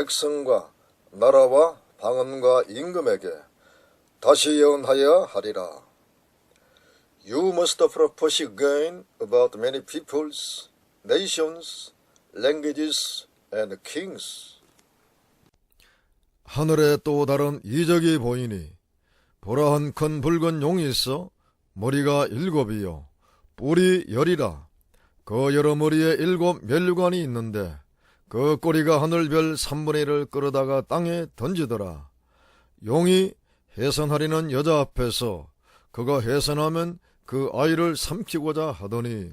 백성과 나라와 방언과 임금에게 다시 예언하여 하리라. You must prophecy again about many peoples, nations, languages, and kings. 하늘에 또 다른 이적이 보이니 보라 한 큰 붉은 용이 있어 머리가 7이요 뿔이 10이라. 그 여러 머리에 7 면류관이 있는데 그 꼬리가 하늘별 3분의 1을 끌어다가 땅에 던지더라. 용이 해산하려는 여자 앞에서 그가 해산하면 그 아이를 삼키고자 하더니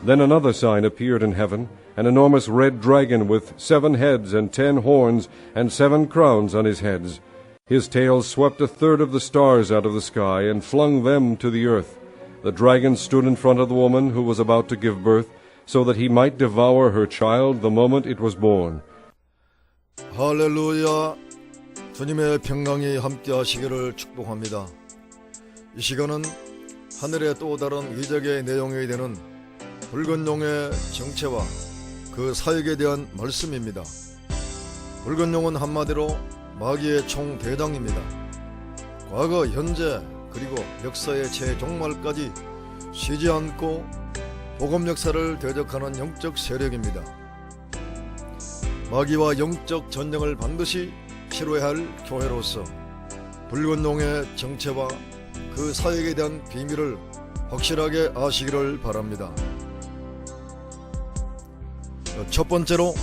Then another sign appeared in heaven, an enormous red dragon with 7 heads and 10 horns and 7 crowns on his heads. His tail swept a third of the stars out of the sky and flung them to the earth. The dragon stood in front of the woman who was about to give birth, so that he might devour her child the moment it was born. 할렐루야. 주님의 평강이 함께 하시기를 축복합니다. 이 시간은 하늘의 또 다른 이적의 내용이 되는 붉은 용의 정체와 그 사역에 대한 말씀입니다. 붉은 용은 한마디로 마귀의 총대장입니다. 과거, 현재, 그리고 역사의 최종말까지 쉬지 않고 복음 역사를 대적하는 영적 세력입니다. 마귀와 영적 전쟁을 반드시 치러야 할 교회로서 붉은 용의 정체와 그 사역에 대한 비밀을 확실하게 아시기를 바랍니다. 첫 번째로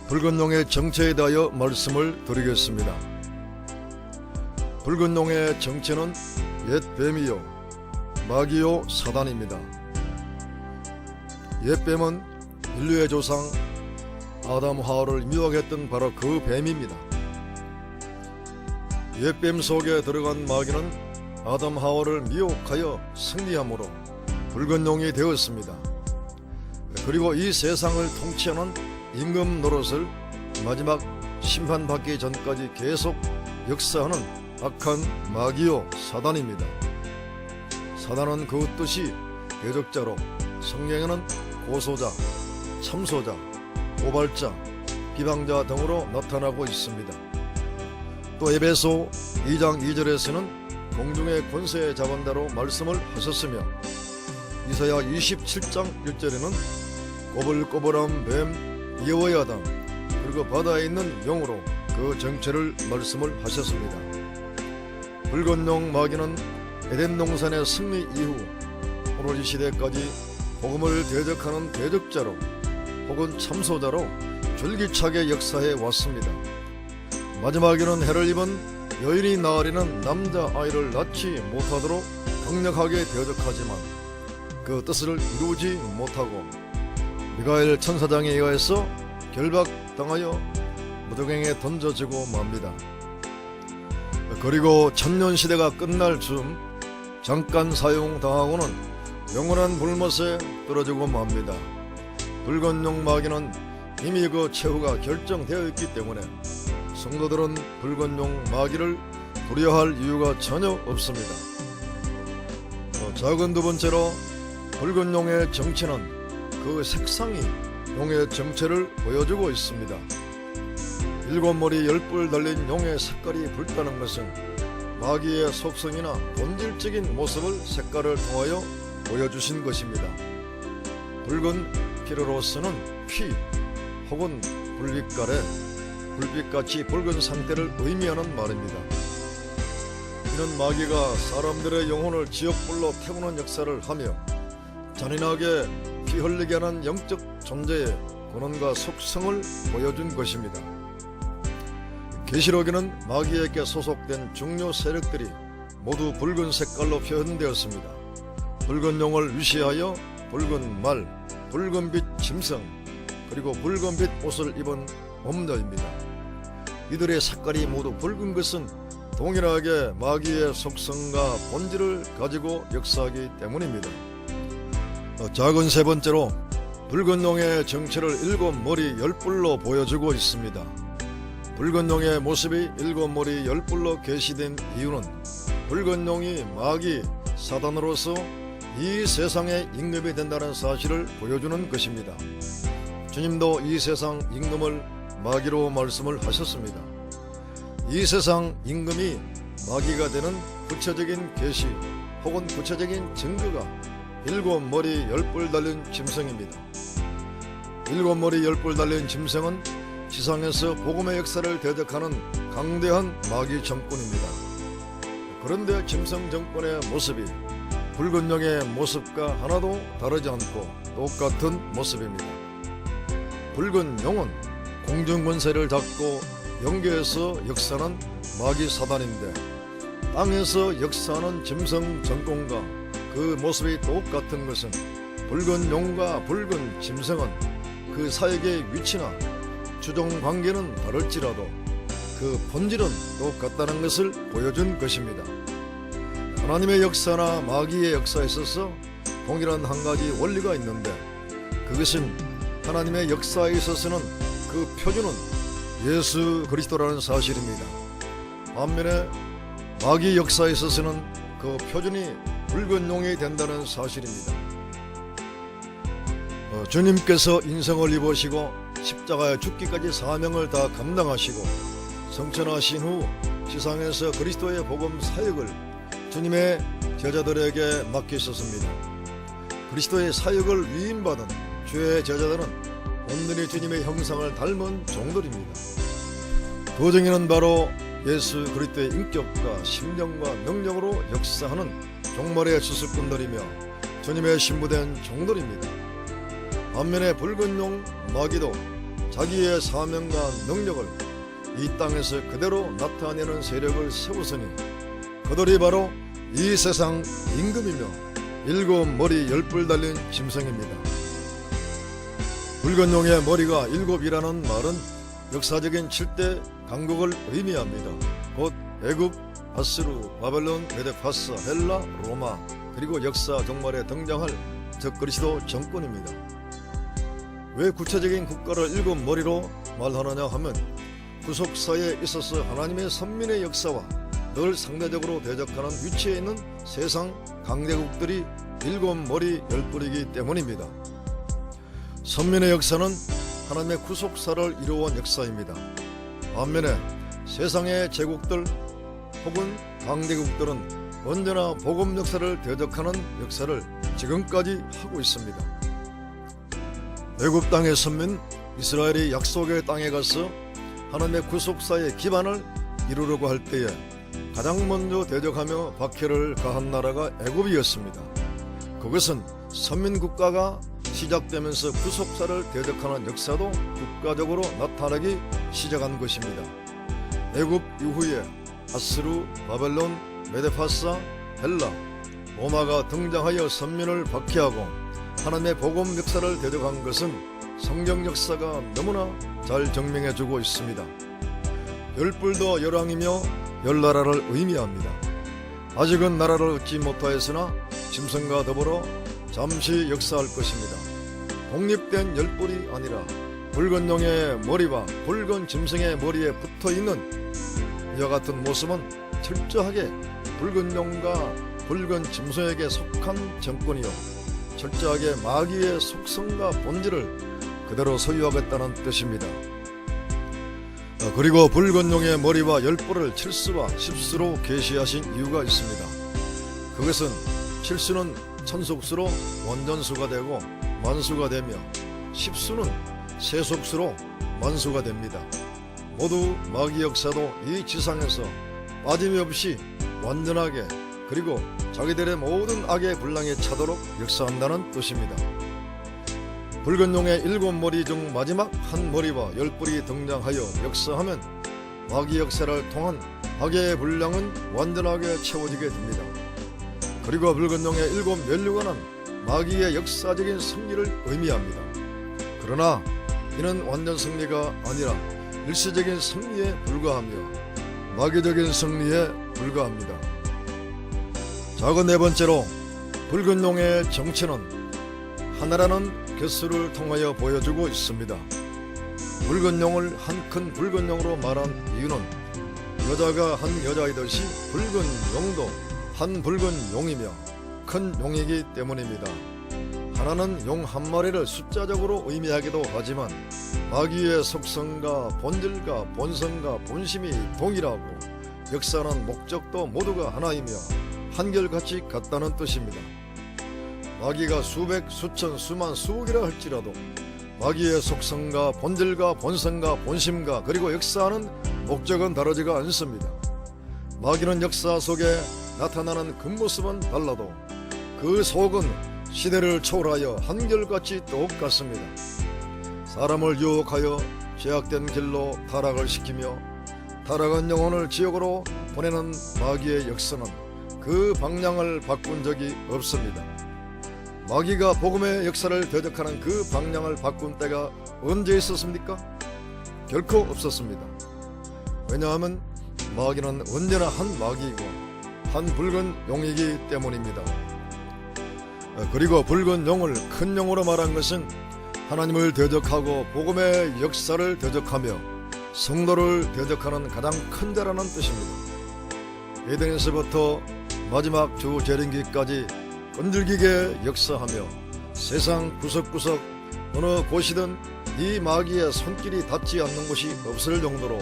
붉은 용의 정체에 대하여 말씀을 드리겠습니다. 붉은 용의 정체는 옛 뱀이요 마귀요 사단입니다. 옛 뱀은 인류의 조상 아담 하와를 미혹했던 바로 그 뱀입니다. 옛 뱀 속에 들어간 마귀는 아담 하와를 미혹하여 승리함으로 붉은 용이 되었습니다. 그리고 이 세상을 통치하는 임금 노릇을 마지막 심판받기 전까지 계속 역사하는 악한 마귀요 사단입니다. 사단은 그 뜻이 대적자로 성경에는 고소자, 참소자, 고발자, 비방자 등으로 나타나고 있습니다. 또 에베소 2장 2절에서는 공중의 권세의 자본다로 말씀을 하셨으며 이사야 27장 1절에는 꼬불꼬불한 뱀 여호야담 그리고 바다에 있는 용으로 그 정체를 말씀을 하셨습니다. 붉은 용 마귀는 에덴 동산의 승리 이후 오늘 이 시대까지 복음을 대적하는 대적자로 혹은 참소자로 줄기차게 역사해 왔습니다. 마지막에는 해를 입은 여인이 낳으려는 남자아이를 낳지 못하도록 강력하게 대적하지만 그 뜻을 이루지 못하고 미가엘 천사장에 의해서 결박당하여 무덤에 던져지고 맙니다. 그리고 천년시대가 끝날 즈음 잠깐 사용당하고는 영원한 불못에 떨어지고 맙니다. 붉은 용 마귀는 이미 그 최후가 결정되어 있기 때문에 성도들은 붉은 용 마귀를 두려워할 이유가 전혀 없습니다. 작은 두 번째로 붉은 용의 정체는 그 색상이 용의 정체를 보여주고 있습니다. 7머리 10뿔 달린 용의 색깔이 붉다는 것은 마귀의 속성이나 본질적인 모습을 색깔을 통하여 보여주신 것입니다. 붉은 피로로서는 피 혹은 불빛깔에 불빛같이 붉은 상태를 의미하는 말입니다. 이는 마귀가 사람들의 영혼을 지옥불로 태우는 역사를 하며 잔인하게 피 흘리게 하는 영적 존재의 권한과 속성을 보여준 것입니다. 계시록에는 마귀에게 소속된 중요 세력들이 모두 붉은 색깔로 표현되었습니다. 붉은 용을 위시하여 붉은 말, 붉은빛 짐승, 그리고 붉은빛 옷을 입은 엄녀입니다. 이들의 색깔이 모두 붉은 것은 동일하게 마귀의 속성과 본질을 가지고 역사하기 때문입니다. 작은 세 번째로 붉은 용의 정체를 7머리 10뿔로 보여주고 있습니다. 붉은 용의 모습이 7머리 10뿔로 계시된 이유는 붉은 용이 마귀 사단으로서 이 세상의 임금이 된다는 사실을 보여주는 것입니다. 주님도 이 세상 임금을 마귀로 말씀을 하셨습니다. 이 세상 임금이 마귀가 되는 구체적인 계시 혹은 구체적인 증거가 7머리 10뿔 달린 짐승입니다. 7머리 10뿔 달린 짐승은 지상에서 복음의 역사를 대적하는 강대한 마귀 정권입니다. 그런데 짐승 정권의 모습이 붉은 용의 모습과 하나도 다르지 않고 똑같은 모습입니다. 붉은 용은 공중 권세를 잡고 영계에서 역사하는 마귀 사단인데, 땅에서 역사하는 짐승 정권과 그 모습이 똑같은 것은 붉은 용과 붉은 짐승은 그 사역의 위치나 주종 관계는 다를지라도 그 본질은 똑같다는 것을 보여준 것입니다. 하나님의 역사나 마귀의 역사에 있어서 동일한 한 가지 원리가 있는데, 그것은 하나님의 역사에 있어서는 그 표준은 예수 그리스도라는 사실입니다. 반면에 마귀 역사에 있어서는 그 표준이 붉은 용이 된다는 사실입니다. 주님께서 인성을 입으시고 십자가에 죽기까지 사명을 다 감당하시고 성천하신 후 지상에서 그리스도의 복음 사역을 주님의 제자들에게 맡기셨습니다. 그리스도의 사역을 위임받은 주의 제자들은 온전히 주님의 형상을 닮은 종들입니다. 도정이는 바로 예수 그리스도의 인격과 심령과 능력으로 역사하는 종말의 주술꾼들이며 주님의 신부된 종들입니다. 반면에 붉은 용 마귀도 자기의 사명과 능력을 이 땅에서 그대로 나타내는 세력을 세우으니 그들이 바로 이 세상 임금이며 7머리 10뿔 달린 짐승입니다. 붉은 용의 머리가 7이라는 말은 역사적인 7대 강국을 의미합니다. 곧 애굽, 아스루, 바벨론, 메데파사, 헬라, 로마, 그리고 역사 종말에 등장할 적그리스도 정권입니다. 왜 구체적인 국가를 7머리로 말하느냐 하면 구속사에 있어서 하나님의 선민의 역사와 늘 상대적으로 대적하는 위치에 있는 세상 강대국들이 7머리 10뿔이기 때문입니다. 선민의 역사는 하나님의 구속사를 이루어온 역사입니다. 반면에 세상의 제국들 혹은 강대국들은 언제나 복음 역사를 대적하는 역사를 지금까지 하고 있습니다. 애굽 땅의 선민 이스라엘이 약속의 땅에 가서 하나님의 구속사의 기반을 이루려고 할 때에 가장 먼저 대적하며 박해를 가한 나라가 애굽이었습니다. 그것은 선민 국가가 시작되면서 구속사를 대적하는 역사도 국가적으로 나타나기 시작한 것입니다. 애굽 이후에 아스루, 바벨론, 메데파사, 헬라, 로마가 등장하여 선민을 박해하고 하나님의 복음 역사를 대적한 것은 성경 역사가 너무나 잘 증명해주고 있습니다. 10뿔도 열왕이며 10나라를 의미합니다. 아직은 나라를 얻지 못하였으나 짐승과 더불어 잠시 역사할 것입니다. 독립된 10뿔이 아니라 붉은 용의 머리와 붉은 짐승의 머리에 붙어있는 이와 같은 모습은 철저하게 붉은 용과 붉은 짐승에게 속한 정권이요 철저하게 마귀의 속성과 본질을 그대로 소유하겠다는 뜻입니다. 그리고 붉은 용의 머리와 10뿔을 칠수와 십수로 계시하신 이유가 있습니다. 그것은 칠수는 천속수로 원전수가 되고 만수가 되며 십수는 세속수로 만수가 됩니다. 모두 마귀 역사도 이 지상에서 빠짐없이 완전하게 그리고 자기들의 모든 악의 분량에 차도록 역사한다는 뜻입니다. 붉은 용의 7머리 중 마지막 한 머리와 10뿔이 등장하여 역사하면 마귀 역사를 통한 악의 분량은 완전하게 채워지게 됩니다. 그리고 붉은 용의 7 면류관은 마귀의 역사적인 승리를 의미합니다. 그러나 이는 완전 승리가 아니라 일시적인 승리에 불과하며 마귀적인 승리에 불과합니다. 자, 네 번째로 붉은 용의 정체는 하나라는 개수를 통하여 보여주고 있습니다. 붉은 용을 한 큰 붉은 용으로 말한 이유는 여자가 한 여자이듯이 붉은 용도 한 붉은 용이며 큰 용이기 때문입니다. 하나는 용 한 마리를 숫자적으로 의미하기도 하지만 마귀의 속성과 본질과 본성과 본심이 동일하고 역사하는 목적도 모두가 하나이며 한결같이 같다는 뜻입니다. 마귀가 수백, 수천, 수만, 수억이라 할지라도 마귀의 속성과 본질과 본성과 본심과 그리고 역사하는 목적은 다르지가 않습니다. 마귀는 역사 속에 나타나는 겉모습은 달라도 그 속은 시대를 초월하여 한결같이 똑같습니다. 사람을 유혹하여 죄악된 길로 타락을 시키며 타락한 영혼을 지옥으로 보내는 마귀의 역사는 그 방향을 바꾼 적이 없습니다. 마귀가 복음의 역사를 대적하는 그 방향을 바꾼 때가 언제 있었습니까? 결코 없었습니다. 왜냐하면 마귀는 언제나 한 마귀이고 한 붉은 용이기 때문입니다. 그리고 붉은 용을 큰 용으로 말한 것은 하나님을 대적하고 복음의 역사를 대적하며 성도를 대적하는 가장 큰 자라는 뜻입니다. 에덴에서부터 마지막 주 재림기까지 끈질기게 역사하며 세상 구석구석 어느 곳이든 이 마귀의 손길이 닿지 않는 곳이 없을 정도로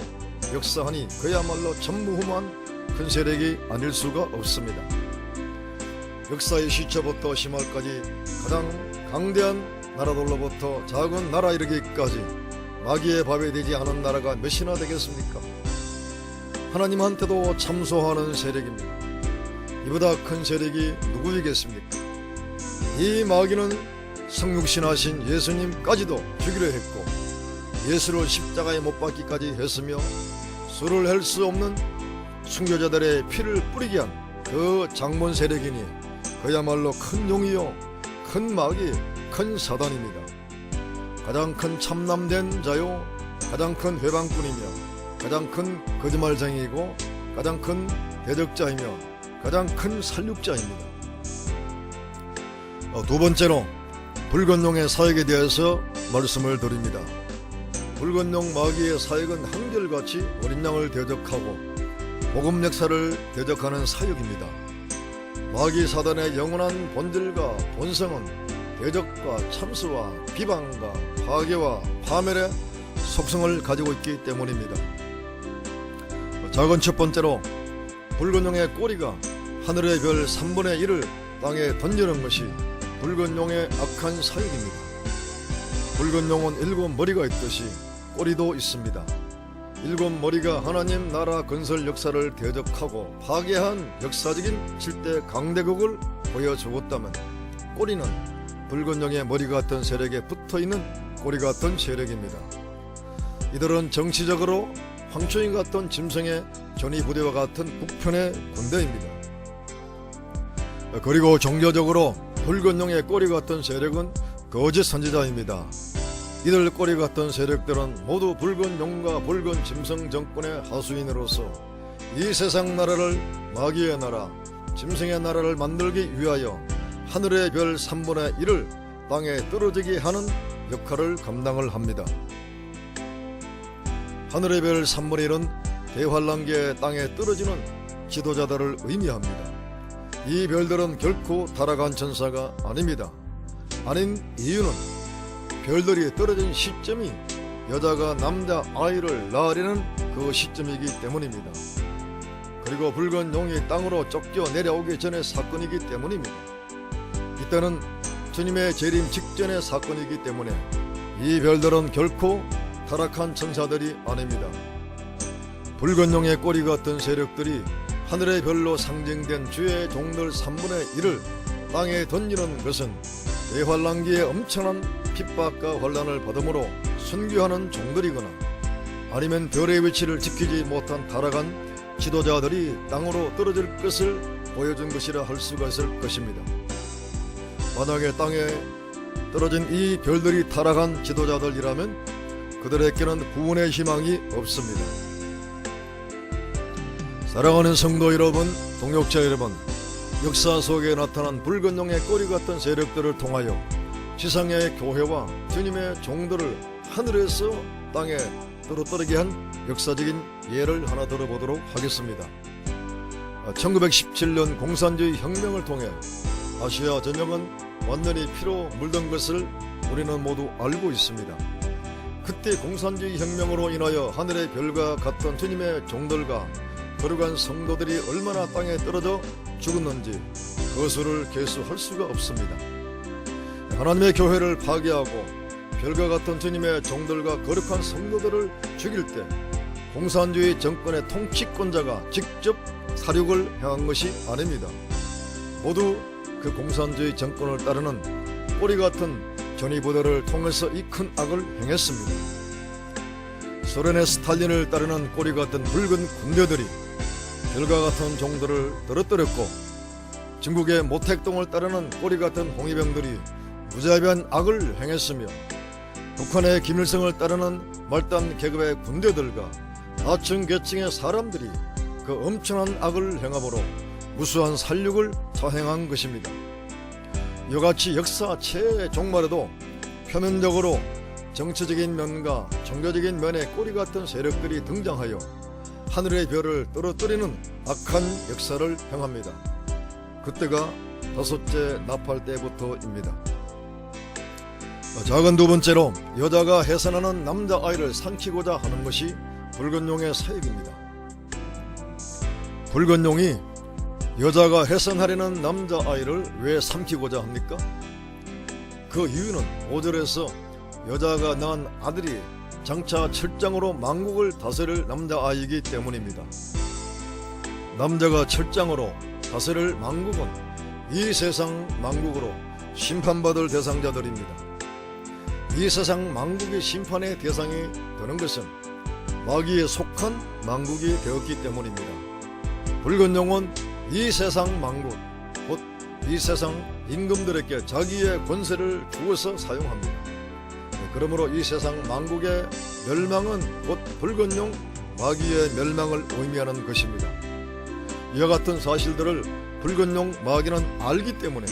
역사하니 그야말로 전무후무한 큰 세력이 아닐 수가 없습니다. 역사의 시초부터 심할까지 가장 강대한 나라들로부터 작은 나라 이르기까지 마귀의 밥이 되지 않은 나라가 몇이나 되겠습니까? 하나님한테도 참소하는 세력입니다. 이보다 큰 세력이 누구이겠습니까? 이 마귀는 성육신하신 예수님까지도 죽이려 했고 예수를 십자가에 못 박기까지 했으며 수를 할 수 없는 순교자들의 피를 뿌리게 한 그 장본 세력이니 그야말로 큰 용이요 큰 마귀 큰 사단입니다. 가장 큰 참남된 자요 가장 큰 회방꾼이며 가장 큰 거짓말쟁이이고 가장 큰 대적자이며 가장 큰 살육자입니다. 두 번째로 붉은 용의 사역에 대해서 말씀을 드립니다. 붉은 용 마귀의 사역은 한결같이 어린 양을 대적하고 복음 역사를 대적하는 사역입니다. 마귀 사단의 영원한 본질과 본성은 대적과 참수와 비방과 파괴와 파멸의 속성을 가지고 있기 때문입니다. 작은 첫 번째로 붉은 용의 꼬리가 하늘의 별 3분의 1을 땅에 던지는 것이 붉은 용의 악한 사역입니다. 붉은 용은 7머리가 있듯이 꼬리도 있습니다. 7머리가 하나님 나라 건설 역사를 대적하고 파괴한 역사적인 7대 강대국을 보여주었다면 꼬리는 붉은 용의 머리 같은 세력에 붙어있는 꼬리 같은 세력입니다. 이들은 정치적으로 황초인 같은 짐승의 전위부대와 같은 북편의 군대입니다. 그리고 종교적으로 붉은 용의 꼬리 같은 세력은 거짓 선지자입니다. 이들 꼬리 같은 세력들은 모두 붉은 용과 붉은 짐승 정권의 하수인으로서 이 세상 나라를 마귀의 나라, 짐승의 나라를 만들기 위하여 하늘의 별 3분의 1을 땅에 떨어지게 하는 역할을 감당을 합니다. 하늘의 별 3분의 1은 대환란기에 땅에 떨어지는 지도자들을 의미합니다. 이 별들은 결코 타락한 천사가 아닙니다. 아닌 이유는 별들이 떨어진 시점이 여자가 남자 아이를 낳으려는 그 시점이기 때문입니다. 그리고 붉은 용이 땅으로 쫓겨 내려오기 전의 사건이기 때문입니다. 이때는 주님의 재림 직전의 사건이기 때문에 이 별들은 결코 타락한 천사들이 아닙니다. 붉은 용의 꼬리 같은 세력들이 하늘의 별로 상징된 주의 종들 3분의 1을 땅에 던지는 것은 대환란기에 엄청난 핍박과 환란을 받음으로 순교하는 종들이거나 아니면 별의 위치를 지키지 못한 타락한 지도자들이 땅으로 떨어질 것을 보여준 것이라 할 수가 있을 것입니다. 만약에 땅에 떨어진 이 별들이 타락한 지도자들이라면 그들에게는 구원의 희망이 없습니다. 사랑하는 성도 여러분, 동역자 여러분, 역사 속에 나타난 붉은 용의 꼬리 같은 세력들을 통하여 지상의 교회와 주님의 종들을 하늘에서 땅에 떨어뜨리게 한 역사적인 예를 하나 들어보도록 하겠습니다. 1917년 공산주의 혁명을 통해 아시아 전역은 완전히 피로 물든 것을 우리는 모두 알고 있습니다. 그때 공산주의 혁명으로 인하여 하늘의 별과 같던 주님의 종들과 거룩한 성도들이 얼마나 땅에 떨어져 죽었는지 그 수를 계수할 수가 없습니다. 하나님의 교회를 파괴하고 별과 같은 주님의 종들과 거룩한 성도들을 죽일 때 공산주의 정권의 통치권자가 직접 사륙을 행한 것이 아닙니다. 모두 그 공산주의 정권을 따르는 꼬리 같은 전위부대를 통해서 이 큰 악을 행했습니다. 소련의 스탈린을 따르는 꼬리 같은 붉은 군대들이 별과 같은 종들을 떨어뜨렸고, 중국의 모택동을 따르는 꼬리 같은 홍위병들이 무자비한 악을 행했으며, 북한의 김일성을 따르는 말단 계급의 군대들과 하층 계층의 사람들이 그 엄청난 악을 행함으로 무수한 살육을 자행한 것입니다. 이같이 역사 최종말에도 표면적으로 정치적인 면과 종교적인 면의 꼬리 같은 세력들이 등장하여 하늘의 별을 떨어뜨리는 악한 역사를 행합니다. 그때가 다섯째 나팔 때부터입니다. 작은 두 번째로, 여자가 해산하는 남자아이를 삼키고자 하는 것이 붉은 용의 사역입니다. 붉은 용이 여자가 해산하려는 남자아이를 왜 삼키고자 합니까? 그 이유는 5절에서 여자가 낳은 아들이 장차 철장으로 만국을 다스릴 남자아이이기 때문입니다. 남자가 철장으로 다스릴 만국은 이 세상 만국으로 심판받을 대상자들입니다. 이 세상 만국의 심판의 대상이 되는 것은 마귀에 속한 만국이 되었기 때문입니다. 붉은 용은 이 세상 만국, 곧 이 세상 임금들에게 자기의 권세를 주어서 사용합니다. 그러므로 이 세상 만국의 멸망은 곧 붉은 용 마귀의 멸망을 의미하는 것입니다. 이와 같은 사실들을 붉은 용 마귀는 알기 때문에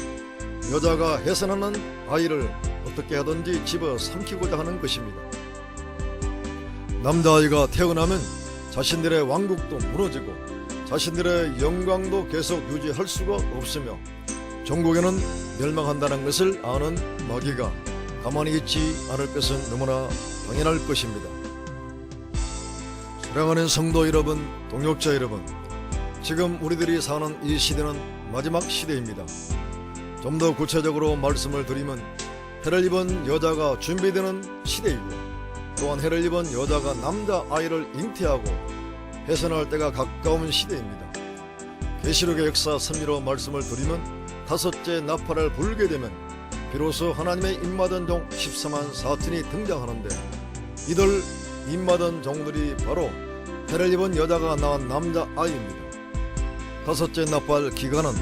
여자가 해산하는 아이를 어떻게 하든지 집어 삼키고자 하는 것입니다. 남자아이가 태어나면 자신들의 왕국도 무너지고 자신들의 영광도 계속 유지할 수가 없으며 종국에는 멸망한다는 것을 아는 마귀가 가만히 있지 않을 것은 너무나 당연할 것입니다. 사랑하는 성도 여러분, 동역자 여러분, 지금 우리들이 사는 이 시대는 마지막 시대입니다. 좀 더 구체적으로 말씀을 드리면 해를 입은 여자가 준비되는 시대이고, 또한 해를 입은 여자가 남자아이를 잉태하고 해산할 때가 가까운 시대입니다. 계시록의 역사 3.15 말씀을 드리면 다섯째 나팔을 불게 되면 비로소 하나님의 입맞은 종 14만 4천이 등장하는데, 이들 입맞은 종들이 바로 해를 입은 여자가 낳은 남자아이입니다. 다섯째 나팔 기간은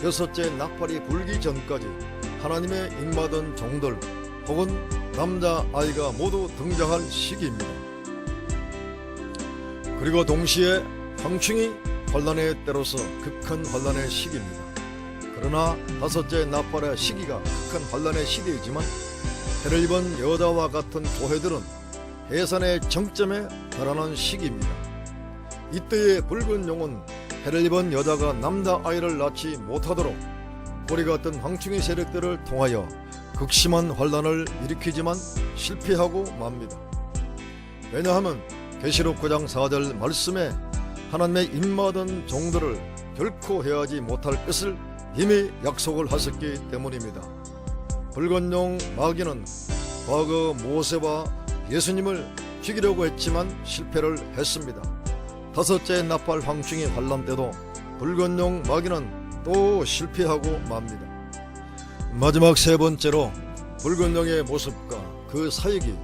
여섯째 나팔이 불기 전까지 하나님의 입맞은 종들 혹은 남자아이가 모두 등장할 시기입니다. 그리고 동시에 황충이 환란의 때로서 극한 환란의 시기입니다. 그러나 다섯째 나팔의 시기가 극한 환란의 시대이지만 해를 입은 여자와 같은 교회들은 해산의 정점에 달하는 시기입니다. 이때의 붉은 용은 해를 입은 여자가 남자아이를 낳지 못하도록 꼬리 같은 황충이 세력들을 통하여 극심한 환란을 일으키지만 실패하고 맙니다. 왜냐하면 계시록 9장 4절 말씀에 하나님의 입맞은 종들을 결코 해하지 못할 것을 이미 약속을 하셨기 때문입니다. 붉은 용 마귀는 과거 모세와 예수님을 죽이려고 했지만 실패를 했습니다. 다섯째 나팔 황충이 환란 때도 붉은 용 마귀는 또 실패하고 맙니다. 마지막 세 번째로, 붉은 용의 모습과 그 사역이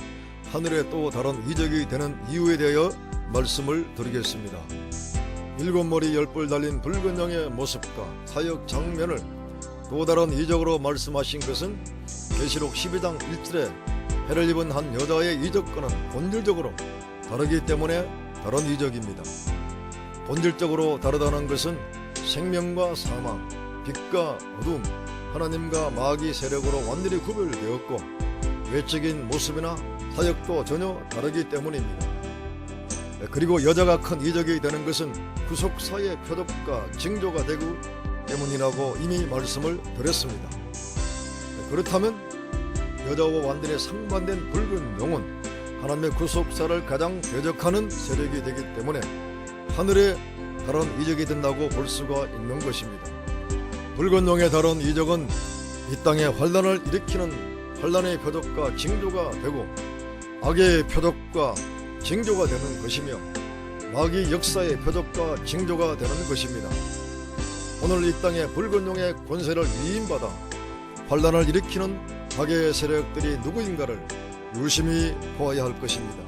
하늘의 또 다른 이적이 되는 이유에 대하여 말씀을 드리겠습니다. 일곱 머리 열뿔 달린 붉은 용의 모습과 사역 장면을 또 다른 이적으로 말씀하신 것은 계시록 12장 1절에 해를 입은 한 여자의 이적과는 본질적으로 다르기 때문에 다른 이적입니다. 본질적으로 다르다는 것은 생명과 사망, 빛과 어둠, 하나님과 마귀 세력으로 완전히 구별되었고, 외적인 모습이나 사역도 전혀 다르기 때문입니다. 그리고 여자가 큰 이적이 되는 것은 구속사의 표적과 징조가 되고 때문이라고 이미 말씀을 드렸습니다. 그렇다면 여자와 완전히 상반된 붉은 용은 하나님의 구속사를 가장 대적하는 세력이 되기 때문에 하늘의 다른 이적이 된다고 볼 수가 있는 것입니다. 붉은 용의 다른 이적은 이 땅에 환란을 일으키는 환란의 표적과 징조가 되고 악의 표적과 징조가 되는 것이며 마귀 역사의 표적과 징조가 되는 것입니다. 오늘 이 땅에 붉은 용의 권세를 위임받아 환란을 일으키는 악의 세력들이 누구인가를 유심히 보아야 할 것입니다.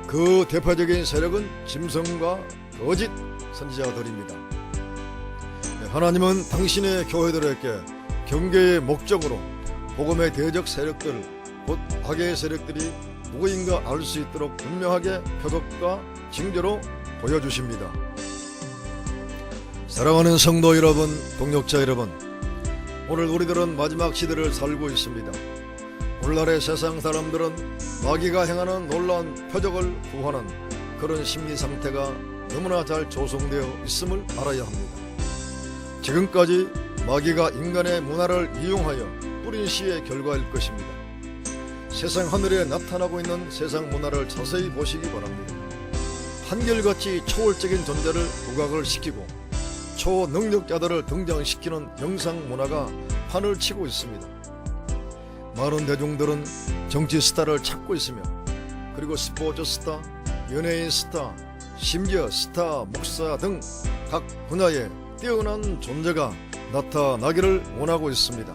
그 대표적인 세력은 짐승과 거짓 선지자들입니다. 하나님은 당신의 교회들에게 경계의 목적으로 복음의 대적 세력들, 곧 악의 세력들이 누구인가 알 수 있도록 분명하게 표적과 징조로 보여주십니다. 사랑하는 성도 여러분, 동역자 여러분, 오늘 우리들은 마지막 시대를 살고 있습니다. 오늘날의 세상 사람들은 마귀가 행하는 놀라운 표적을 구하는 그런 심리 상태가 너무나 잘 조성되어 있음을 알아야 합니다. 지금까지 마귀가 인간의 문화를 이용하여 뿌린 씨의 결과일 것입니다. 세상 하늘에 나타나고 있는 세상 문화를 자세히 보시기 바랍니다. 한결같이 초월적인 존재를 부각을 시키고 초능력자들을 등장시키는 영상 문화가 판을 치고 있습니다. 많은 대중들은 정치 스타를 찾고 있으며 그리고 스포츠 스타, 연예인 스타, 심지어 스타, 목사 등 각 분야에 뛰어난 존재가 나타나기를 원하고 있습니다.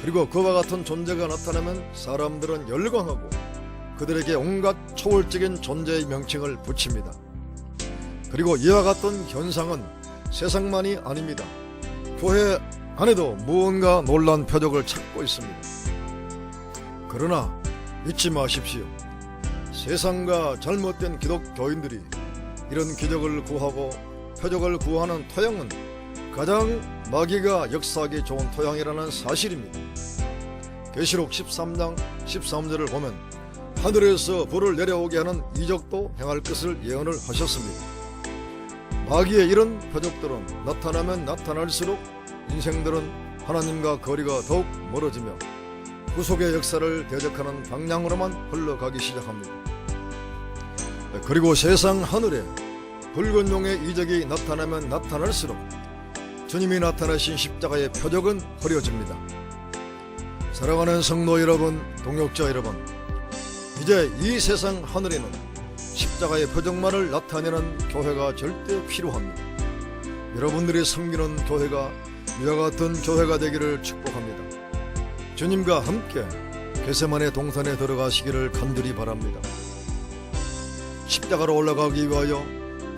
그리고 그와 같은 존재가 나타나면 사람들은 열광하고 그들에게 온갖 초월적인 존재의 명칭을 붙입니다. 그리고 이와 같은 현상은 세상만이 아닙니다. 교회 안에도 무언가 놀라운 표적을 찾고 있습니다. 그러나 잊지 마십시오. 세상과 잘못된 기독교인들이 이런 기적을 구하고 표적을 구하는 토양은 가장 마귀가 역사하기 좋은 토양이라는 사실입니다. 계시록 13장 13절을 보면 하늘에서 불을 내려오게 하는 이적도 행할 것을 예언을 하셨습니다. 마귀의 이런 표적들은 나타나면 나타날수록 인생들은 하나님과 거리가 더욱 멀어지며 구속의 역사를 대적하는 방향으로만 흘러가기 시작합니다. 그리고 세상 하늘에 붉은 용의 이적이 나타나면 나타날수록 주님이 나타나신 십자가의 표적은 흐려집니다. 사랑하는 성도 여러분, 동역자 여러분, 이제 이 세상 하늘에는 십자가의 표적만을 나타내는 교회가 절대 필요합니다. 여러분들이 섬기는 교회가 이와 같은 교회가 되기를 축복합니다. 주님과 함께 겟세마네 동산에 들어가시기를 간절히 바랍니다. 십자가로 올라가기 위하여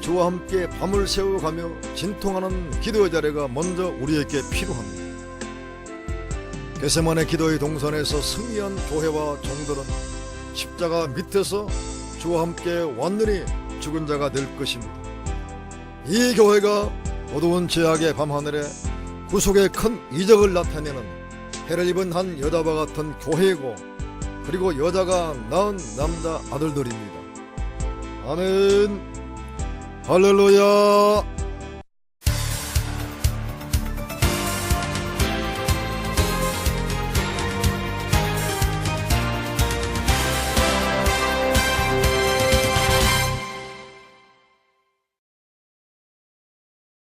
주와 함께 밤을 새워가며 진통하는 기도의 자리가 먼저 우리에게 필요합니다. 겟세마네 기도의 동산에서 승리한 교회와 종들은 십자가 밑에서 주와 함께 완전히 죽은 자가 될 것입니다. 이 교회가 어두운 죄악의 밤하늘에 구속의 큰 이적을 나타내는 해를 입은 한 여자와 같은 교회이고 그리고 여자가 낳은 남자 아들들입니다. 아멘. 할렐루야.